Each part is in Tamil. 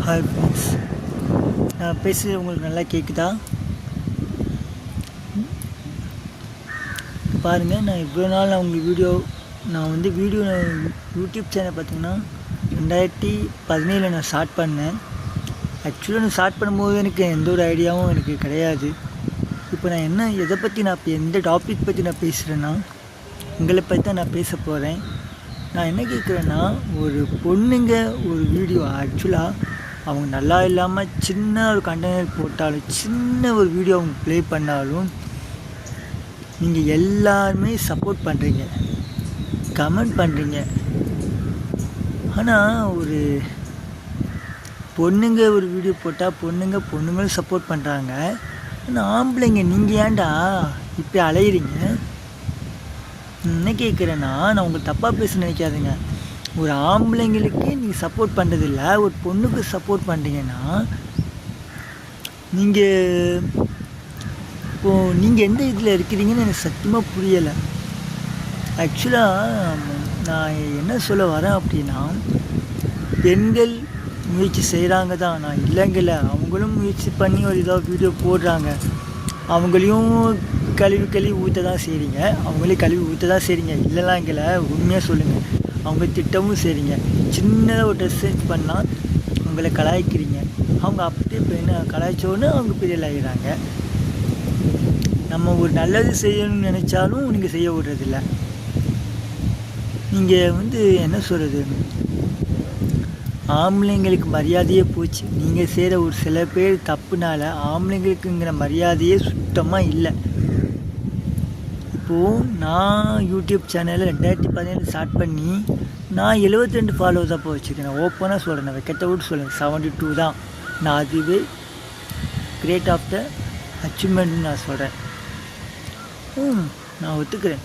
ஹாய் ஃப்ரெண்ட்ஸ், நான் பேசுகிறது உங்களுக்கு நல்லா கேட்குதா? பாருங்கள், நான் இவ்வளோ நாள் நான் வந்து யூடியூப் சேனல் பார்த்திங்கன்னா 2017 நான் ஸ்டார்ட் பண்ணேன். ஆக்சுவலாக நான் ஸ்டார்ட் பண்ணும்போது எனக்கு எந்த ஒரு ஐடியாவும் எனக்கு கிடையாது. இப்போ நான் இப்போ எந்த டாபிக் பற்றி நான் பேசுகிறேன்னா, உங்களை பற்றி தான் நான் பேச போகிறேன். நான் என்ன கேட்குறேன்னா, ஒரு பொண்ணுங்க ஒரு வீடியோ ஆக்சுவலாக அவங்க நல்லா இல்லாமல் சின்ன ஒரு கண்டெய்னர் போட்டாலும், சின்ன ஒரு வீடியோ அவங்க ப்ளே பண்ணாலும் நீங்கள் எல்லாருமே சப்போர்ட் பண்ணுறீங்க, கமெண்ட் பண்ணுறீங்க. ஆனால் ஒரு பொண்ணுங்க ஒரு வீடியோ போட்டால் பொண்ணுங்களும் சப்போர்ட் பண்ணுறாங்க. ஆனால் ஆம்பளைங்க நீங்கள் ஏன்டா இப்போ அலையிறீங்க? என்ன கேட்குறேன்னா, நான் உங்களுக்கு தப்பாக பேச நினைக்காதுங்க. ஒரு ஆம்பளைங்களுக்கு நீங்கள் சப்போர்ட் பண்ணுறதில்ல, ஒரு பொண்ணுக்கு சப்போர்ட் பண்ணுறீங்கன்னா நீங்கள் எந்த இதில் இருக்கிறீங்கன்னு எனக்கு சத்தியமாக புரியலை. ஆக்சுவலாக நான் என்ன சொல்ல வரேன் அப்படின்னா, பெண்கள் முயற்சி செய்கிறாங்க தான், நான் இல்லைங்கல்ல. அவங்களும் முயற்சி பண்ணி ஒரு ஏதாவது வீடியோ போடுறாங்க. அவங்களையும் கழுவி ஊற்ற தான் செய்கிறீங்க, இல்லைலாங்கில் உண்மையாக சொல்லுங்கள். அவங்க திட்டமும் செய்கிறீங்க. சின்னதாக ஒரு ட்ரெஸ் பண்ணால் உங்களை கலாய்க்கிறீங்க. அவங்க அப்படியே பெண்ணை கலாய்ச்சோன்னு அவங்க பெரிய ஆகிறாங்க. நம்ம ஒரு நல்லது செய்யணும்னு நினச்சாலும் நீங்கள் செய்ய விடுறதில்ல. நீங்கள் என்ன சொல்கிறது, ஆம்பளைங்களுக்கு மரியாதையே போச்சு. நீங்கள் செய்கிற ஒரு சில பேர் தப்புனால ஆம்பளைங்களுக்குங்கிற மரியாதையே சுத்தமாக இல்லை. இப்போது நான் யூடியூப் சேனலில் 2017 ஸ்டார்ட் பண்ணி நான் 72 ஃபாலோவர் தான் வச்சுருக்கேன். நான் ஓப்பனாக சொல்கிறேன், நான் வைக்கத்தை விட்டு சொல்லுங்கள், 72 தான். நான் அதுவே கிரேட் ஆஃப் த அச்சீவ்மெண்ட்னு நான் சொல்கிறேன். நான் ஒத்துக்கிறேன்.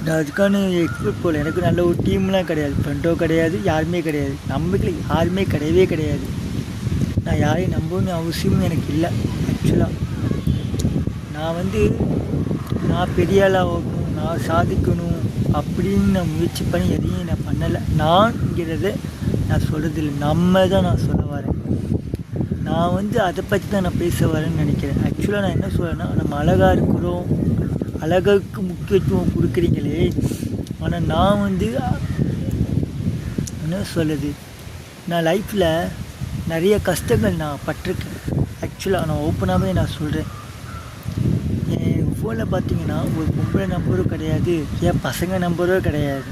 நான் அதுக்கான எக்ஸ்பெக்ட் போகல. எனக்கு நல்ல ஒரு டீம்லாம் கிடையாது, ஃப்ரெண்டோ கிடையாது, யாருமே கிடையாது. நம்பிக்கை யாருமே கிடையவே கிடையாது. நான் யாரையும் நம்பணும்னு அவசியமும் எனக்கு இல்லை. ஆக்சுவலாக நான் பெரிய ஆளாகணும், நான் சாதிக்கணும் அப்படின்னு நான் முயற்சி பண்ணி எதையும் நான் பண்ணலை. நான்ங்கிறத நான் சொல்கிறதில்லை, நம்ம தான் நான் சொல்ல வரேன். நான் அதை பற்றி தான் நான் பேச வரேன்னு நினைக்கிறேன். ஆக்சுவலாக நான் என்ன சொல்கிறேன்னா, நம்ம அழகாக இருக்கிறோம், அழகுக்கு முக்கியத்துவம் கொடுக்குறீங்களே. ஆனால் நான் என்ன சொல்லுது, நான் லைஃப்பில் நிறைய கஷ்டங்கள் நான் பட்டிருக்கேன். ஆக்சுவலாக நான் ஓப்பனாகவே நான் சொல்கிறேன். என் ஃபோனில் பார்த்தீங்கன்னா ஒரு பொம்பளை நம்பரும் கிடையாது, என் பசங்க நம்பரும் கிடையாது.